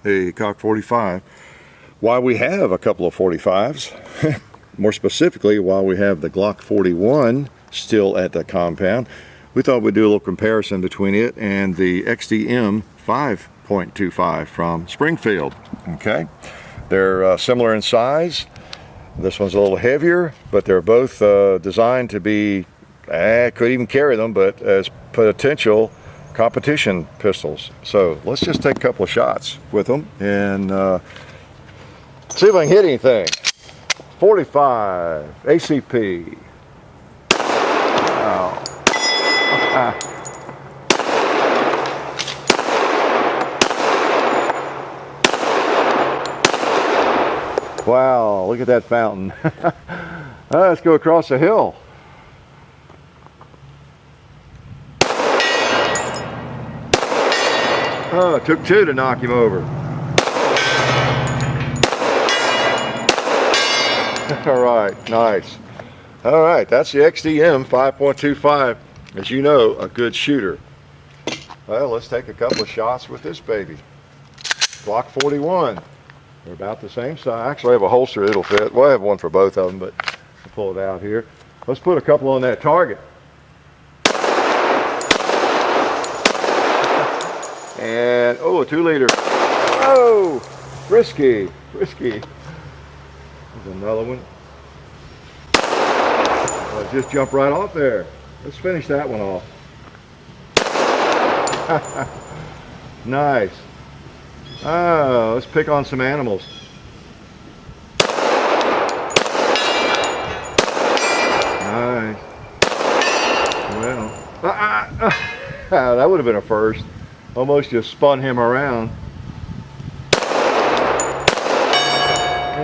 a Cock 45, why we have a couple of 45s, more specifically why we have the Glock 41 still at the compound. We thought we'd do a little comparison between it and the XDm 5.25 from Springfield. Okay, they're similar in size. This one's a little heavier, but they're both designed to be, could even carry them, but as potential competition pistols. So let's just take a couple of shots with them and see if I can hit anything. 45 ACP. Wow. Wow, look at that fountain. Let's go across the hill. Oh, it took two to knock him over. All right, nice. All right, that's the XDm 5.25. As you know, a good shooter. Well, let's take a couple of shots with this baby. Glock 41. They're about the same size. Actually, I have a holster it'll fit. Well, I have one for both of them, but I'll pull it out here. Let's put a couple on that target. And, oh, a 2-liter. Oh, risky, risky. There's another one. Oh, just jump right off there. Let's finish that one off. Nice. Oh, let's pick on some animals. Nice. Well, that would have been a first. Almost just spun him around.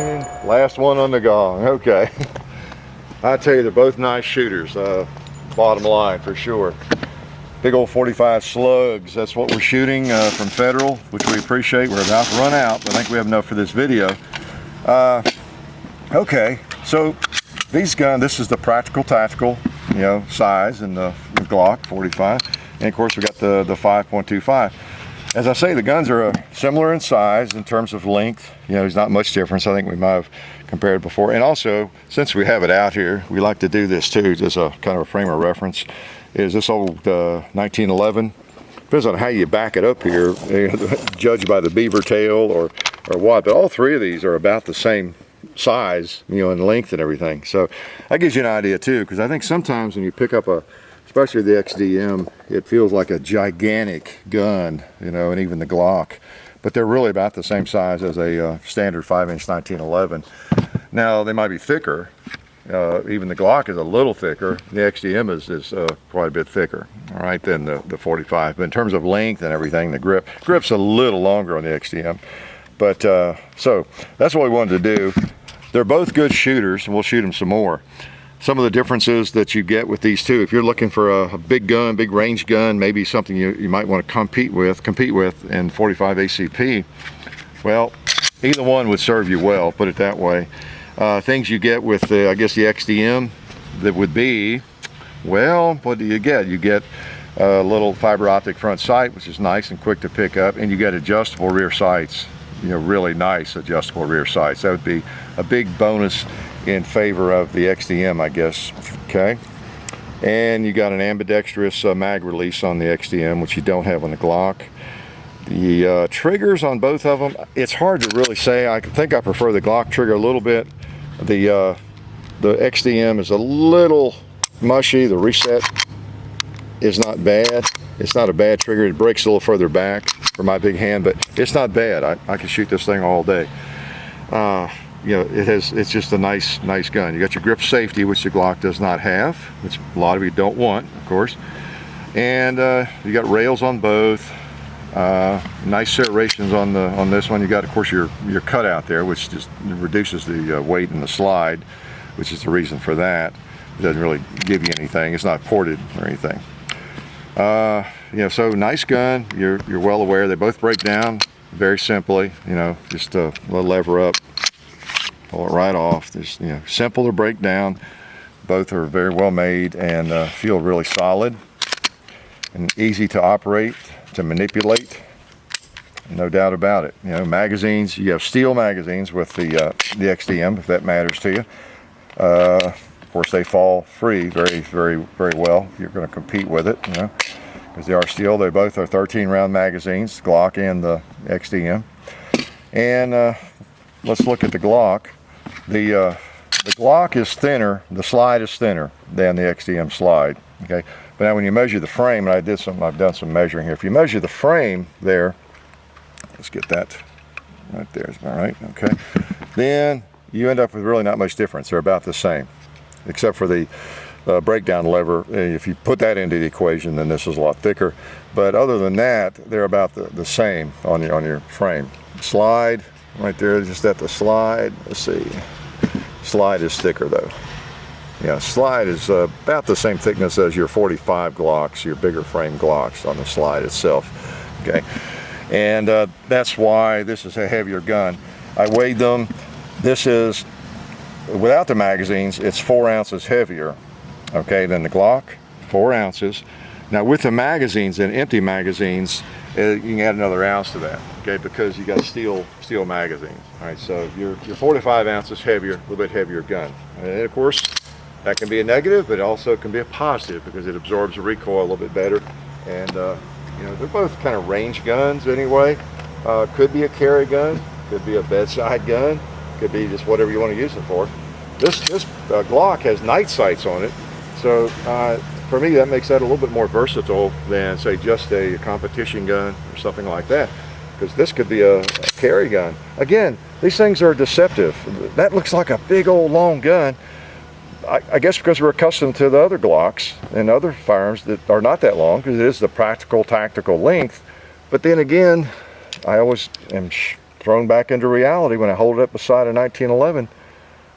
And last one on the gong. Okay. I tell you, they're both nice shooters. Bottom line, for sure. Big old 45 slugs. That's what we're shooting from Federal, which we appreciate. We're about to run out, but I think we have enough for this video. Okay, so these guns, this is the practical tactical, size in the Glock 45. And of course we got the 5.25. As I say, the guns are similar in size in terms of length. There's not much difference. I think we might have compared before. And also, since we have it out here, we like to do this too, just a kind of a frame of reference. Is this old 1911? Depends on how you back it up here, judged by the beaver tail or what. But all three of these are about the same size, in length and everything. So that gives you an idea too, because I think sometimes when you pick up especially the XDm, it feels like a gigantic gun, and even the Glock. But they're really about the same size as a standard 5-inch 1911. Now, they might be thicker. Even the Glock is a little thicker. The XDm is quite a bit thicker, all right, than the 45. But in terms of length and everything, the grip's a little longer on the XDm. But so that's what we wanted to do. They're both good shooters, and we'll shoot them some more. Some of the differences that you get with these two, if you're looking for a big gun, big range gun, maybe something you might want to compete with in 45 ACP, well, either one would serve you well, put it that way. Things you get with I guess the XDm, that would be, well, what do you get? You get a little fiber optic front sight, which is nice and quick to pick up, and you get adjustable rear sights, really nice adjustable rear sights. That would be a big bonus in favor of the XDm, I guess. Okay, and you got an ambidextrous mag release on the XDm, which you don't have on the Glock. The triggers on both of them, it's hard to really say. I think I prefer the Glock trigger a little bit. The XDm is a little mushy. The reset is not bad. It's not a bad trigger. It breaks a little further back for my big hand, but it's not bad. I can shoot this thing all day. It's just a nice gun. You got your grip safety, which the Glock does not have, which a lot of you don't want, of course. And you got rails on both. Nice serrations on this one. You got, of course, your cutout there, which just reduces the weight in the slide, which is the reason for that. It doesn't really give you anything. It's not ported or anything. So nice gun. You're well aware they both break down very simply. Just a little lever up, pull it right off. Just simple to break down. Both are very well made and feel really solid and easy to operate, to manipulate. no doubt about it. You know, magazines, you have steel magazines with the XDM, if that matters to you. Of course, they fall free very well. You're going to compete with it, you know, because they are steel. They both are 13-round magazines, Glock and the XDM. And let's look at the Glock. The Glock is thinner, the slide is thinner than the XDM slide. Okay, but now when you measure the frame, and I've done some measuring here. If you measure the frame there, let's get that right there. Is that right? Okay, then you end up with really not much difference. They're about the same, except for the breakdown lever. If you put that into the equation, then this is a lot thicker. But other than that, they're about the same on your frame. Slide right there, just at the slide. Let's see. Slide is thicker though. Yeah, slide is about the same thickness as your 45 Glocks, your bigger frame Glocks on the slide itself. Okay, and that's why this is a heavier gun. I weighed them. This is, without the magazines, it's 4 ounces heavier, okay, than the Glock, 4 ounces. Now with the magazines and empty magazines, you can add another ounce to that, okay, because you got steel magazines. All right, so you're 45 ounces heavier, a little bit heavier gun. And of course, that can be a negative, but it also can be a positive because it absorbs the recoil a little bit better. And you know, they're both kind of range guns anyway. Could be a carry gun, could be a bedside gun, could be just whatever you want to use it for. This Glock has night sights on it, so for me that makes that a little bit more versatile than say just a competition gun or something like that, because this could be a carry gun. Again, these things are deceptive. That looks like a big old long gun. I guess because we're accustomed to the other Glocks and other firearms that are not that long, because it is the practical tactical length. But then again, I always am thrown back into reality when I hold it up beside a 1911.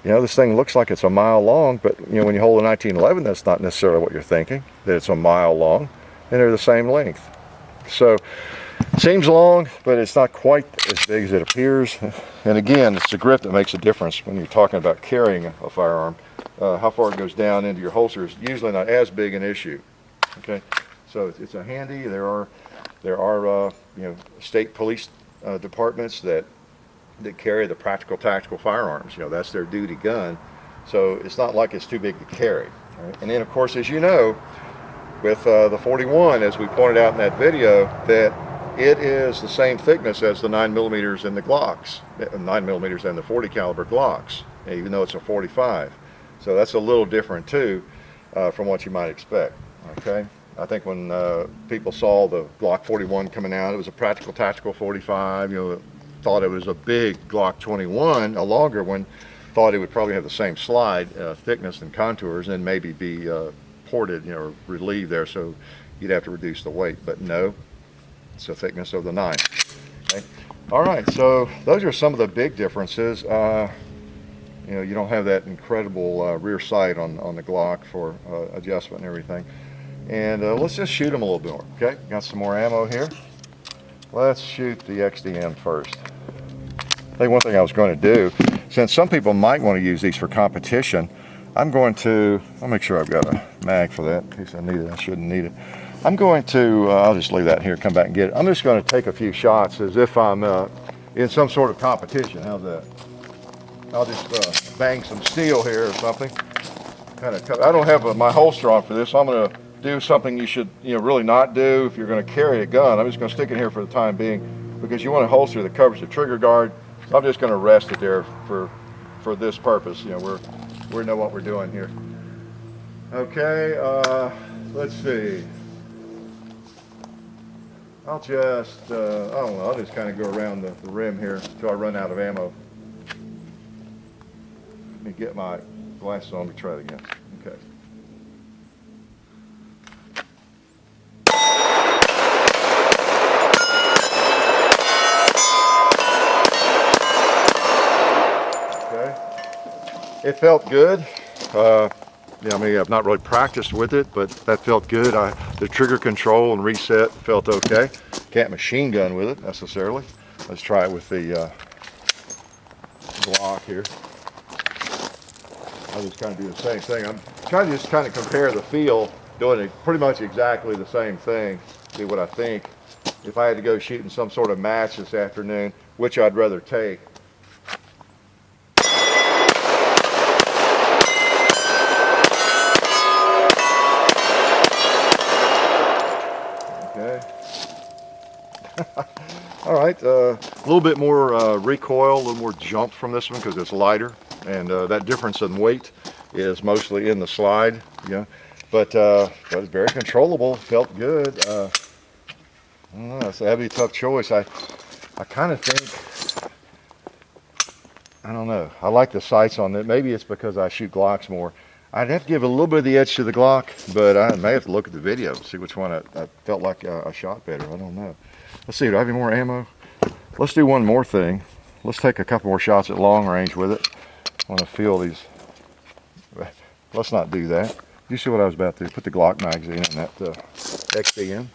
You know, this thing looks like it's a mile long, but you know, when you hold a 1911, that's not necessarily what you're thinking, that it's a mile long, and they're the same length. So, seems long, but it's not quite as big as it appears. And again, it's the grip that makes a difference when you're talking about carrying a firearm. How far it goes down into your holster is usually not as big an issue. Okay, so it's a handy. There are you know, state police departments that carry the practical tactical firearms. You know, that's their duty gun. So it's not like it's too big to carry. Right? And then of course, as you know, with the 41, as we pointed out in that video, that it is the same thickness as the 9mm in the Glocks, 9mm and the 40 caliber Glocks, even though it's a 45. So that's a little different too from what you might expect. Okay, I think when people saw the Glock 41 coming out, it was a practical tactical 45. You know, thought it was a big Glock 21, a longer one. Thought it would probably have the same slide thickness and contours, and maybe be ported, you know, relieved there, so you'd have to reduce the weight. But no, it's the thickness of the 9. Okay. All right, so those are some of the big differences. You know, you don't have that incredible rear sight on the Glock for adjustment and everything. And let's just shoot them a little bit more. Okay, got some more ammo here. Let's shoot the XDM first. I think one thing I was going to do, since some people might want to use these for competition, I'll make sure I've got a mag for that in case I need it. I shouldn't need it. I'm going to, I'll just leave that here, come back and get it. I'm just going to take a few shots as if I'm in some sort of competition. How's that? I'll just bang some steel here or something. I don't have my holster on for this, so I'm going to do something you should, you know, really not do if you're going to carry a gun. I'm just going to stick it here for the time being, because you want a holster that covers the trigger guard. So I'm just going to rest it there for this purpose. You know, we know what we're doing here. Okay, let's see. I'll just, I don't know, I'll just kind of go around the rim here until I run out of ammo. Let me get my glasses on, let me try it again. Okay. Okay. It felt good. Yeah, I mean, I've not really practiced with it, but that felt good. The trigger control and reset felt okay. Can't machine gun with it necessarily. Let's try it with the Glock here. I'll just kind of do the same thing. I'm trying to just compare the feel, doing it pretty much exactly the same thing, see what I think. if I had to go shooting some sort of match this afternoon, which I'd rather take. Okay. All right, a little bit more recoil, a little more jump from this one because it's lighter, and that difference in weight is mostly in the slide, but it's very controllable, felt good. I don't know, that'd be a tough choice. I kind of think, I don't know, I like the sights on it. Maybe it's because I shoot Glocks more. I'd have to give a little bit of the edge to the Glock, but I may have to look at the video and see which one I felt like I shot better. I don't know. Let's see, do I have any more ammo? Let's do one more thing. Let's take a couple more shots at long range with it. I want to feel these. Let's not do that. You see what I was about to do? Put the Glock magazine in that XDm.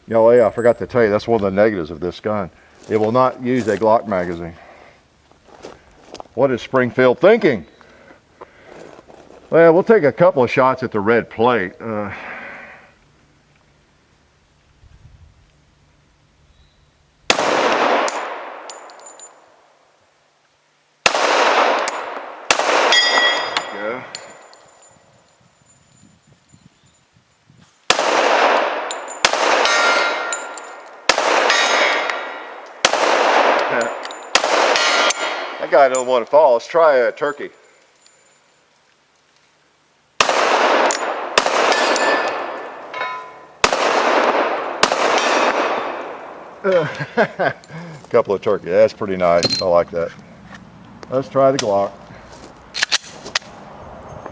Yeah, I forgot to tell you, that's one of the negatives of this gun. It will not use a Glock magazine. What is Springfield thinking? Well, we'll take a couple of shots at the red plate. That guy don't want to fall. Let's try a turkey. Couple of turkey. That's pretty nice. I like that. Let's try the Glock.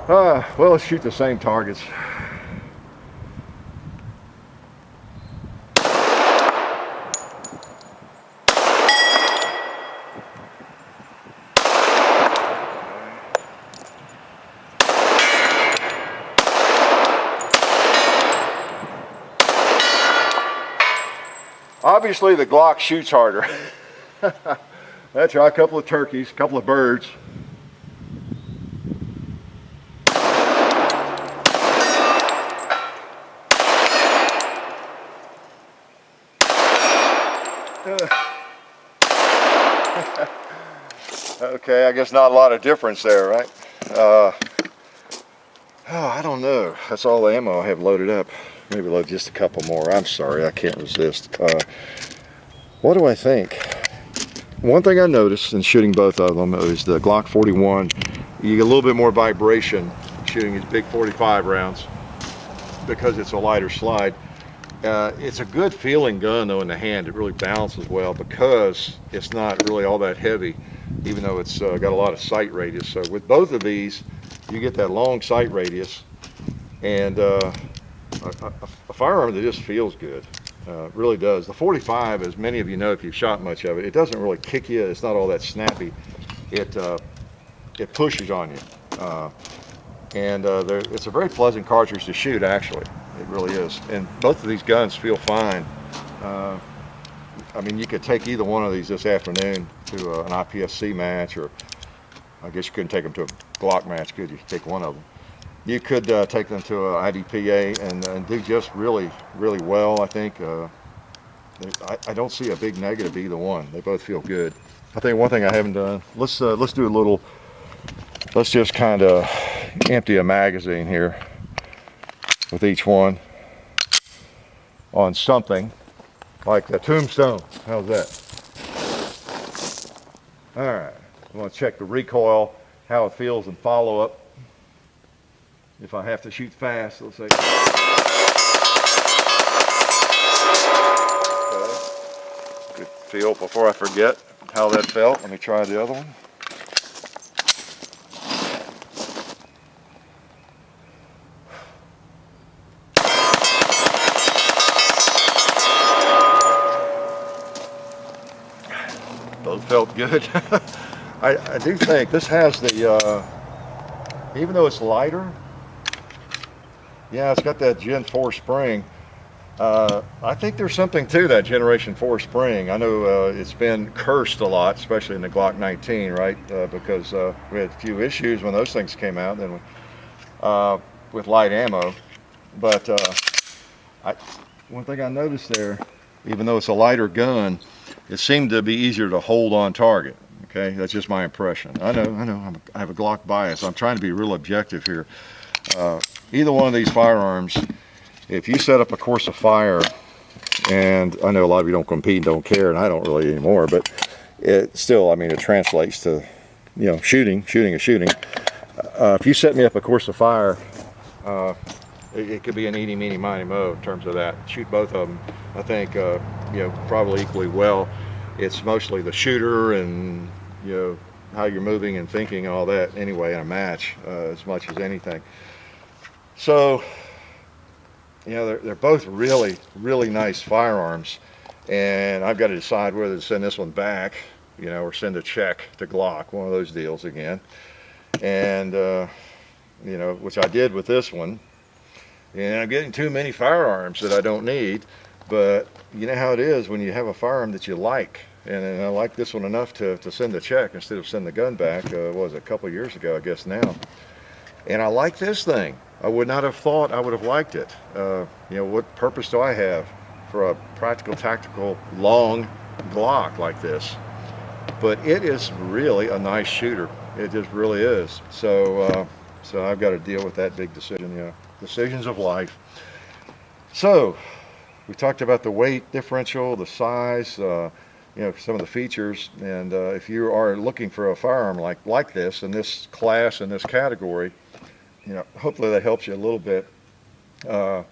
Well, let's shoot the same targets. Obviously, the Glock shoots harder. Let's try a couple of turkeys, a couple of birds. Okay, I guess not a lot of difference there, right? I don't know. That's all the ammo I have loaded up. Maybe load just a couple more. I'm sorry, I can't resist. What do I think? One thing I noticed in shooting both of them is the Glock 41, you get a little bit more vibration shooting these big 45 rounds because it's a lighter slide. It's a good feeling gun though in the hand. It really balances well because it's not really all that heavy, even though it's got a lot of sight radius. So with both of these, you get that long sight radius, and a firearm that just feels good. It really does. The 45, as many of you know if you've shot much of it, it doesn't really kick you. It's not all that snappy. It pushes on you. It's a very pleasant cartridge to shoot, actually. It really is. And both of these guns feel fine. I mean, you could take either one of these this afternoon to an IPSC match, or I guess you couldn't take them to a Glock match, could you? Take one of them. You could take them to an IDPA and do just really, really well, I think. I don't see a big negative either one. They both feel good. I think one thing I haven't done, let's do a little, let's just kind of empty a magazine here with each one on something like the tombstone. How's that? All right, I want to check the recoil, how it feels, and follow up. If I have to shoot fast, let's say. Okay. Good feel before I forget how that felt. Let me try the other one. Both felt good. I do think this has the, even though it's lighter, yeah, it's got that Gen 4 spring. I think there's something to that Generation 4 spring. I know it's been cursed a lot, especially in the Glock 19, right? Because we had a few issues when those things came out, then with light ammo. But one thing I noticed there, even though it's a lighter gun, it seemed to be easier to hold on target. Okay, that's just my impression. I know, I have a Glock bias. I'm trying to be real objective here. Either one of these firearms, if you set up a course of fire, and I know a lot of you don't compete and don't care, and I don't really anymore, but it still, I mean, it translates to, you know, shooting is shooting. If you set me up a course of fire, it could be an eeny, meeny, miny, mo in terms of that. Shoot both of them, I think, you know, probably equally well. It's mostly the shooter and, you know, how you're moving and thinking and all that anyway in a match, as much as anything. So, you know, they're both really, really nice firearms, and I've got to decide whether to send this one back, you know, or send a check to Glock, one of those deals again. And, you know, which I did with this one. And I'm getting too many firearms that I don't need, but you know how it is when you have a firearm that you like. And I like this one enough to send a check instead of send the gun back, what was it, a couple of years ago, I guess now. And I like this thing. I would not have thought I would have liked it. You know, what purpose do I have for a practical, tactical, long Glock like this? But it is really a nice shooter. It just really is. So, so I've got to deal with that big decision, you know, decisions of life. So, we talked about the weight differential, the size, you know, some of the features, and if you are looking for a firearm like this in this class, in this category, you know, hopefully that helps you a little bit. I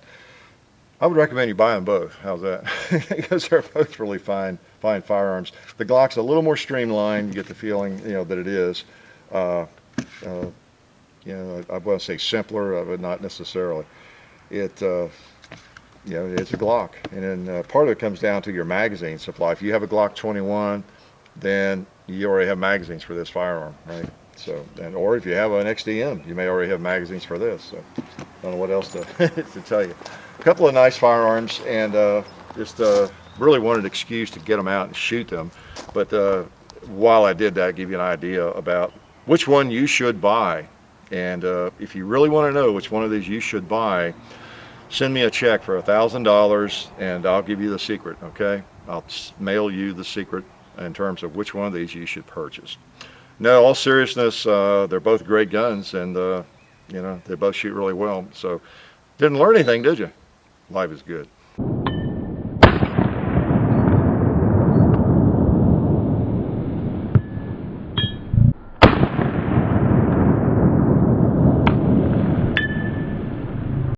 would recommend you buy them both. How's that? Because they're both really fine firearms. The Glock's a little more streamlined. You get the feeling, you know, that it is. You know, I want to say simpler, but not necessarily. It, you know, it's a Glock, and then part of it comes down to your magazine supply. If you have a Glock 21, then you already have magazines for this firearm, right? So, and or if you have an XDm, you may already have magazines for this. So, I don't know what else to to tell you. A couple of nice firearms, and just really wanted an excuse to get them out and shoot them. But while I did that, I give you an idea about which one you should buy. And if you really want to know which one of these you should buy, send me a check for $1,000 and I'll give you the secret, okay? I'll mail you the secret in terms of which one of these you should purchase. No, all seriousness, they're both great guns, and you know, they both shoot really well. So, didn't learn anything, did you? Life is good.